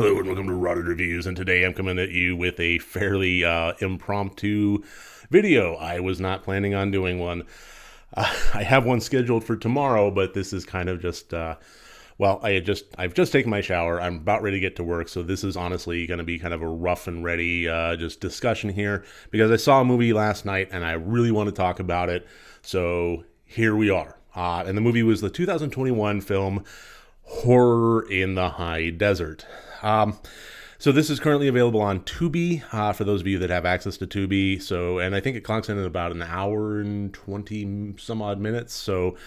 Hello and welcome to Rotted Reviews, and today I'm coming at you with a fairly impromptu video. I was not planning on doing one. I have one scheduled for tomorrow, but this is kind of just, I've just taken my shower. I'm about ready to get to work, so this is honestly going to be kind of a rough and ready just discussion here, because I saw a movie last night and I really want to talk about it, so here we are. And the movie was the 2021 film Horror in the High Desert. So this is currently available on Tubi, for those of you that have access to Tubi. And I think it clocks in about an hour and 20 some odd minutes. So,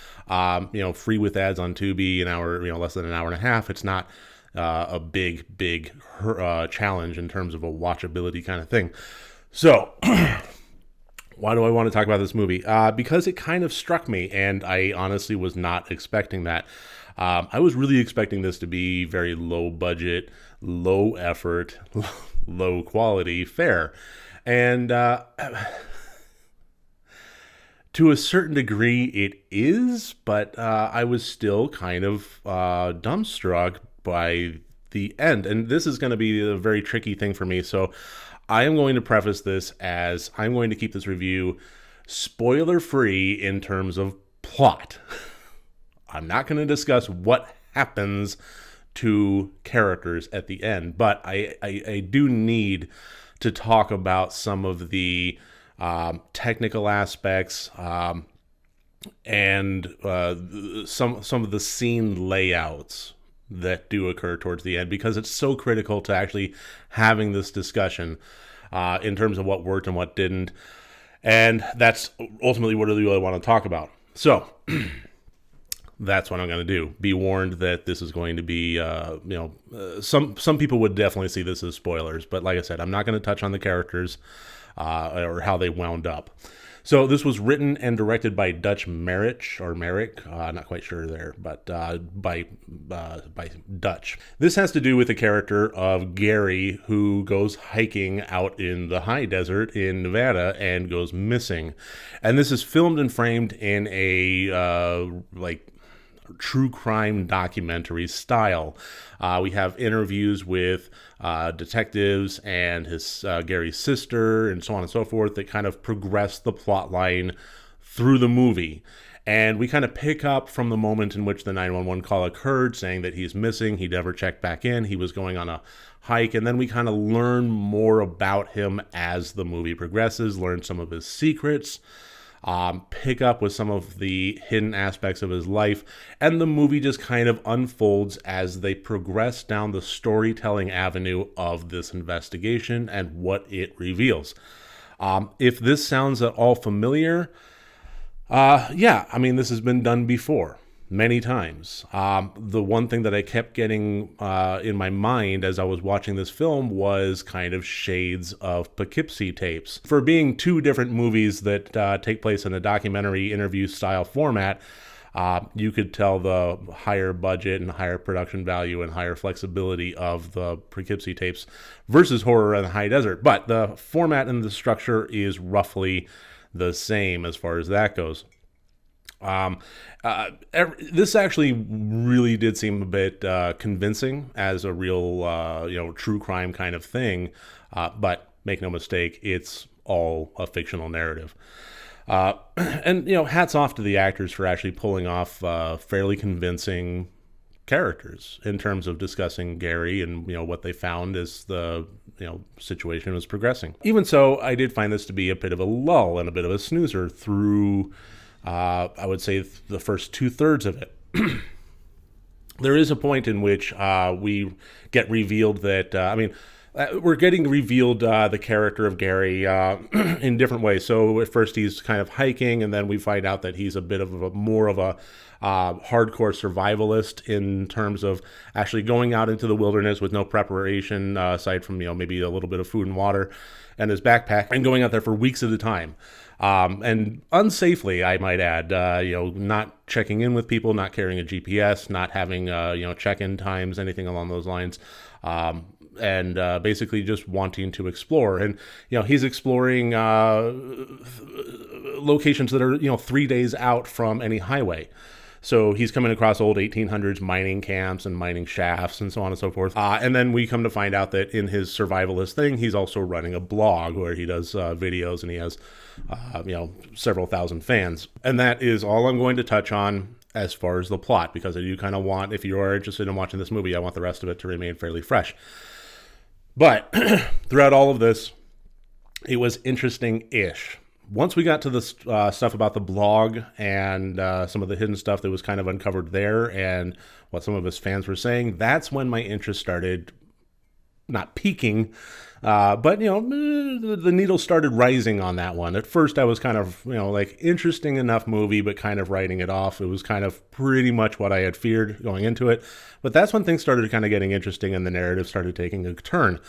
free with ads on Tubi, an hour, less than an hour and a half. It's not a big challenge in terms of a watchability kind of thing. So, why do I want to talk about this movie? Because it kind of struck me, and I honestly was not expecting that. I was really expecting this to be very low budget, low effort, low quality fare. And to a certain degree it is, but I was still kind of dumbstruck by the end. And this is going to be a very tricky thing for me. So I am going to preface this as I'm going to keep this review spoiler free in terms of plot. I'm not going to discuss what happens to characters at the end, but I do need to talk about some of the technical aspects and some of the scene layouts that do occur towards the end, because it's so critical to actually having this discussion in terms of what worked and what didn't, and that's ultimately what I really want to talk about. So that's what I'm going to do. Be warned that this is going to be, some people would definitely see this as spoilers, but like I said, I'm not going to touch on the characters or how they wound up. So this was written and directed by Merrick, not quite sure there, but by Dutch. This has to do with the character of Gary, who goes hiking out in the high desert in Nevada and goes missing. And this is filmed and framed in a true crime documentary style. We have interviews with detectives and his Gary's sister and so on and so forth that kind of progress the plot line through the movie. And we kind of pick up from the moment in which the 911 call occurred, saying that he's missing. He never checked back in. He was going on a hike. And then we kind of learn more about him as the movie progresses, learn some of his secrets, pick up with some of the hidden aspects of his life, and the movie just kind of unfolds as they progress down the storytelling avenue of this investigation and what it reveals. If this sounds at all familiar, this has been done before many times. The one thing that I kept getting in my mind as I was watching this film was kind of shades of Poughkeepsie Tapes. For being two different movies that take place in a documentary interview style format, you could tell the higher budget and higher production value and higher flexibility of the Poughkeepsie Tapes versus Horror in the High Desert. But the format and the structure is roughly the same as far as that goes. This actually really did seem a bit convincing as a real, true crime kind of thing. But make no mistake, it's all a fictional narrative. And hats off to the actors for actually pulling off fairly convincing characters in terms of discussing Gary and what they found as the situation was progressing. Even so, I did find this to be a bit of a lull and a bit of a snoozer through I would say the first 2/3 of it. There is a point in which we get revealed that, we're getting revealed the character of Gary in different ways. So at first he's kind of hiking, and then we find out that he's a bit of more of a hardcore survivalist in terms of actually going out into the wilderness with no preparation aside from maybe a little bit of food and water and his backpack, and going out there for weeks at a time. And unsafely, I might add, not checking in with people, not carrying a GPS, not having, check-in times, anything along those lines. And basically just wanting to explore. And, he's exploring locations that are, 3 days out from any highway. So he's coming across old 1800s mining camps and mining shafts and so on and so forth. And then we come to find out that in his survivalist thing, he's also running a blog where he does videos, and he has, several thousand fans. And that is all I'm going to touch on as far as the plot, because I do kind of want, if you are interested in watching this movie, I want the rest of it to remain fairly fresh. But throughout all of this, it was interesting-ish. Once we got to the stuff about the blog and some of the hidden stuff that was kind of uncovered there and what some of his fans were saying, that's when my interest started not peaking, but, the needle started rising on that one. At first, I was kind of, interesting enough movie, but kind of writing it off. It was kind of pretty much what I had feared going into it. But that's when things started kind of getting interesting and the narrative started taking a turn.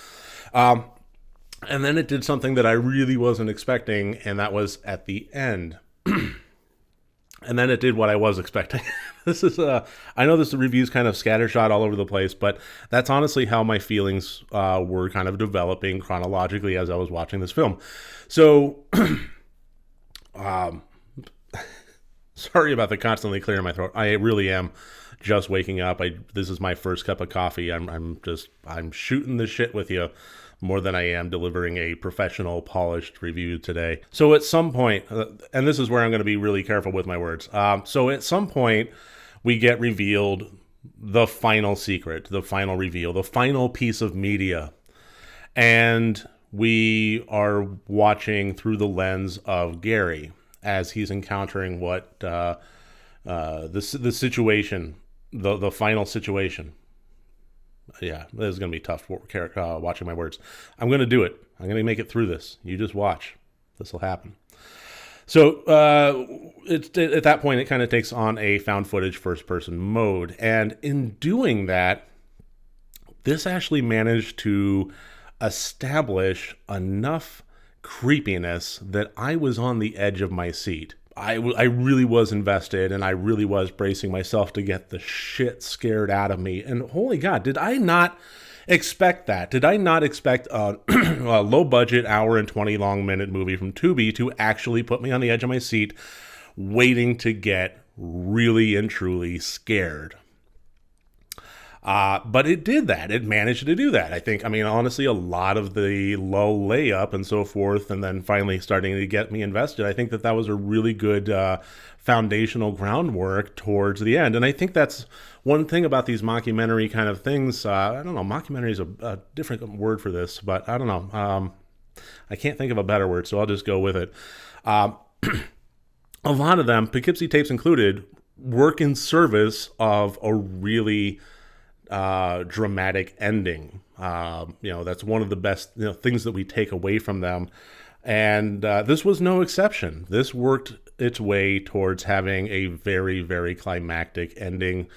And then it did something that I really wasn't expecting, and that was at the end. And then it did what I was expecting. I know this review's kind of scattershot all over the place, but that's honestly how my feelings were kind of developing chronologically as I was watching this film. So, sorry about the constantly clearing my throat. I really am just waking up. This is my first cup of coffee. I'm shooting the shit with you more than I am delivering a professional, polished review today. So at some point, and this is where I'm going to be really careful with my words. So at some point, we get revealed the final secret, the final reveal, the final piece of media. And we are watching through the lens of Gary as he's encountering what the situation, the final situation. Yeah, this is going to be tough watching my words. I'm going to do it. I'm going to make it through this. You just watch. This will happen. So at that point, it kind of takes on a found footage first-person mode. And in doing that, this actually managed to establish enough creepiness that I was on the edge of my seat. I really was invested, and I really was bracing myself to get the shit scared out of me. And holy God, did I not expect that? Did I not expect a low-budget, hour and 20 long minute movie from Tubi to actually put me on the edge of my seat, waiting to get really and truly scared? But it did that. It managed to do that. Honestly, a lot of the low layup and so forth, and then finally starting to get me invested, I think that was a really good foundational groundwork towards the end. And I think that's one thing about these mockumentary kind of things. I don't know, mockumentary is a different word for this, but I don't know. I can't think of a better word, so I'll just go with it. A lot of them, Poughkeepsie Tapes included, work in service of a really dramatic ending. That's one of the best things that we take away from them, and this was no exception. This worked its way towards having a very, very climactic ending,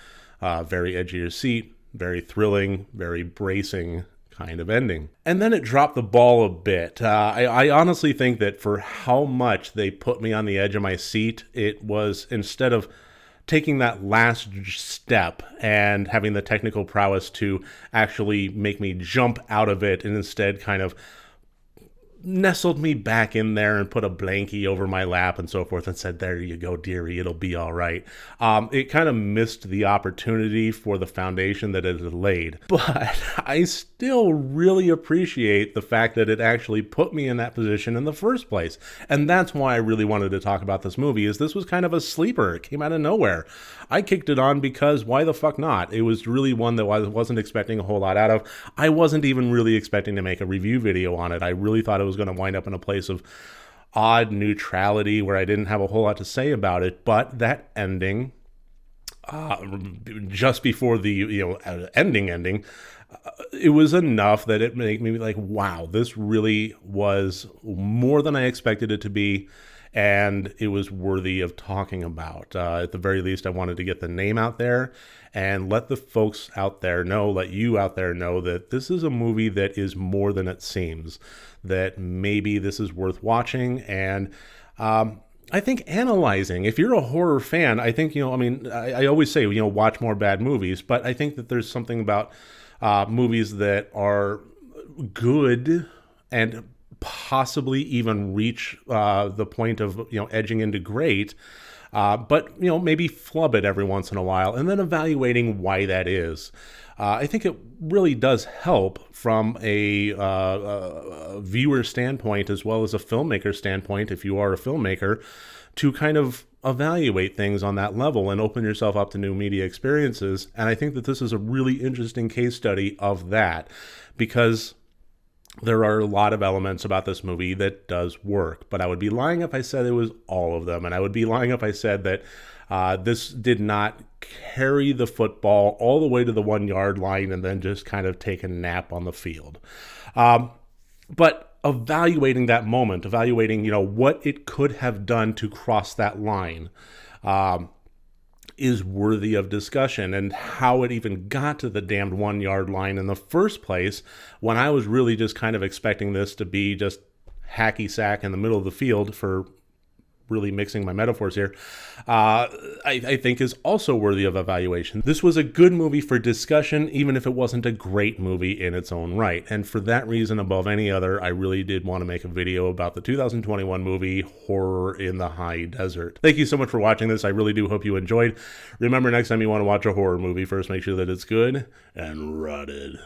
very edge of your seat, very thrilling, very bracing kind of ending. And then it dropped the ball a bit. I honestly think that for how much they put me on the edge of my seat, it was, instead of taking that last step and having the technical prowess to actually make me jump out of it, and instead kind of nestled me back in there and put a blankie over my lap and so forth and said, "There you go, dearie, it'll be all right." It kind of missed the opportunity for the foundation that it had laid. But I still really appreciate the fact that it actually put me in that position in the first place. And that's why I really wanted to talk about this movie, is this was kind of a sleeper. It came out of nowhere. I kicked it on because why the fuck not? It was really one that I wasn't expecting a whole lot out of. I wasn't even really expecting to make a review video on it. I really thought it was going to wind up in a place of odd neutrality where I didn't have a whole lot to say about it. But that ending, just before the ending, it was enough that it made me like, wow, this really was more than I expected it to be. And it was worthy of talking about. At the very least, I wanted to get the name out there and let the folks out there know, let you out there know that this is a movie that is more than it seems, that maybe this is worth watching. And I think analyzing, if you're a horror fan, I think, I always say, watch more bad movies, but I think that there's something about movies that are good and possibly even reach the point of edging into great but maybe flub it every once in a while, and then evaluating why that is. I think it really does help from a viewer standpoint as well as a filmmaker standpoint, if you are a filmmaker, to kind of evaluate things on that level and open yourself up to new media experiences. And I think that this is a really interesting case study of that, because there are a lot of elements about this movie that does work, but I would be lying if I said it was all of them, and I would be lying if I said that this did not carry the football all the way to the 1 yard line and then just kind of take a nap on the field. But evaluating that moment, evaluating, what it could have done to cross that line, is worthy of discussion, and how it even got to the damned 1 yard line in the first place, when I was really just kind of expecting this to be just hacky sack in the middle of the field, for really mixing my metaphors here, I think is also worthy of evaluation. This was a good movie for discussion, even if it wasn't a great movie in its own right. And for that reason, above any other, I really did want to make a video about the 2021 movie Horror in the High Desert. Thank you so much for watching this. I really do hope you enjoyed. Remember, next time you want to watch a horror movie, first make sure that it's good and rotted.